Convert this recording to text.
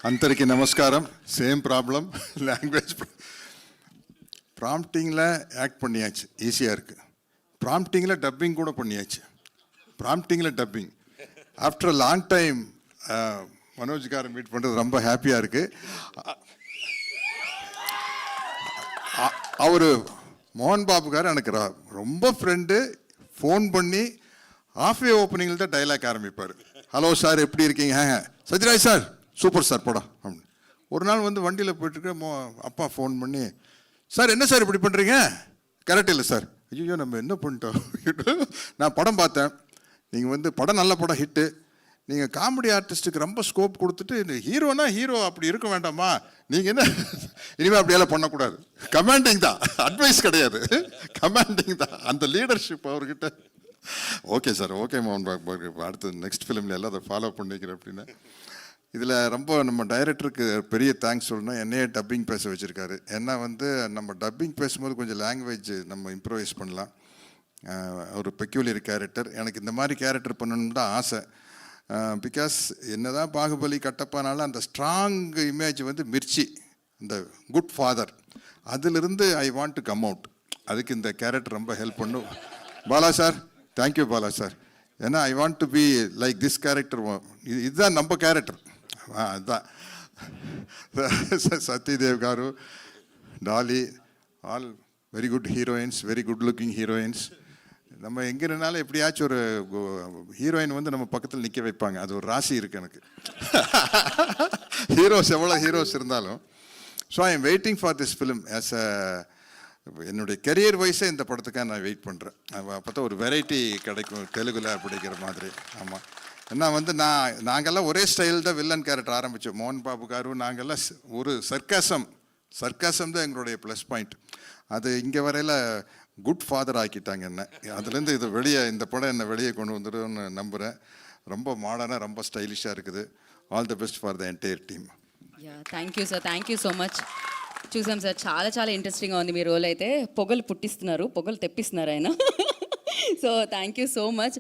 అందరికీ నమస్కారం. Same problem, language ப்ராம்ப்டிங்கில் ஆக்ட் பண்ணியாச்சு, ஈஸியாக இருக்குது. ப்ராம்ப்டிங்கில் டப்பிங் கூட பண்ணியாச்சு. ப்ராம்ப்டிங்கில் dubbing after a long time மனோஜ்காரன் மீட் பண்ணுறது ரொம்ப ஹாப்பியாக இருக்குது. அவர் மோகன் பாபுக்கார் எனக்கு ரொம்ப ஃப்ரெண்டு. ஃபோன் பண்ணி ஆஃப்வே ஓப்பனிங்கில் தான் டைலாக் ஆரம்பிப்பார். ஹலோ சார், எப்படி இருக்கீங்க? சத்யராஜ் சார், சூப்பர் சார், போடா அப்படின்னு. ஒரு நாள் வந்து வண்டியில் போயிட்டுருக்க அப்பா ஃபோன் பண்ணி, சார் என்ன சார் இப்படி பண்ணுறீங்க? கரெக்ட் இல்லை சார். ஐயோ நம்ம என்ன பண்ணிட்டோம். நான் படம் பார்த்தேன், நீங்கள் வந்து படம் நல்ல படம் ஹிட்டு, நீங்கள் காமெடி ஆர்டிஸ்ட்டுக்கு ரொம்ப ஸ்கோப் கொடுத்துட்டு ஹீரோனா ஹீரோ அப்படி இருக்க வேண்டாமா, நீங்கள் என்ன இனிமேல் அப்படியெல்லாம் பண்ணக்கூடாது. கமாண்டிங் தான், அட்வைஸ் கிடையாது, கமாண்டிங் தான். அந்த லீடர்ஷிப் அவர்கிட்ட. ஓகே சார், ஓகே மோகன் பாபு, அடுத்து நெக்ஸ்ட் ஃபிலிமில் எல்லாம் அதை ஃபாலோ பண்ணிக்கிறேன் அப்படின்னு. இதில் ரொம்ப நம்ம டைரக்டருக்கு பெரிய தேங்க்ஸ் சொல்லணும். என்னையே டப்பிங் பேச வச்சுருக்காரு. ஏன்னா வந்து நம்ம டப்பிங் பேசும்போது கொஞ்சம் லாங்குவேஜ் நம்ம இம்ப்ரூவைஸ் பண்ணலாம். ஒரு பெக்யூலியர் கேரக்டர், எனக்கு இந்த மாதிரி கேரக்டர் பண்ணணும்னு தான் ஆசை. பிகாஸ் என்ன தான் பாகுபலி கட்டப்பானாலும் அந்த ஸ்ட்ராங் இமேஜ் வந்து மிர்ச்சி, இந்த குட் ஃபாதர், அதிலிருந்து I want to come out. அதுக்கு இந்த கேரக்டர் ரொம்ப ஹெல்ப் பண்ணும். Bala sir, thank you Bala sir. ஏன்னா I want to be like this character. இதுதான் நம்ம கேரக்டர். அதுதான் Satyadev garu, Daali, all very good heroines, very good looking heroines. நம்ம எங்கே இருந்தாலும் எப்படியாச்சும் ஒரு ஹீரோயின் வந்து நம்ம பக்கத்தில் நிற்க வைப்பாங்க. அது ஒரு ராசி இருக்குது எனக்கு. ஹீரோஸ் எவ்வளோ ஹீரோஸ் இருந்தாலும். So I am waiting for this film. As a என்னுடைய கெரியர் வைஸே இந்த படத்துக்காக நான் வெயிட் பண்ணுறேன். அப்போ தான் ஒரு வெரைட்டி கிடைக்கும் தெலுங்குல அப்படிங்கிற மாதிரி. ஆமாம், ஏன்னா வந்து நாங்கள்லாம் ஒரே ஸ்டைல் தான் வில்லன் கேரக்டர் ஆரம்பித்தோம். மோகன் பாபு காரு நாங்கள்லாம் ஒரு சர்க்காசம் தான் எங்களுடைய ப்ளஸ் பாயிண்ட். அது இங்கே வரையில் குட் ஃபாதர் ஆக்கிட்டாங்க என்ன. அதுலேருந்து இது இந்த படம் என்னை வெளியே கொண்டு வந்துடும்னு நம்புகிறேன். ரொம்ப மாடர்னாக, ரொம்ப ஸ்டைலிஷாக இருக்குது. All the best for the entire team. Thank you sir, thank you so much. చూసాం సార్, చాలా చాలా ఇంట్రెస్టింగ్గా ఉంది మీ రోల్ అయితే. పొగలు పుట్టిస్తున్నారు, పొగలు తెప్పిస్తున్నారు ఆయన. So thank you so much.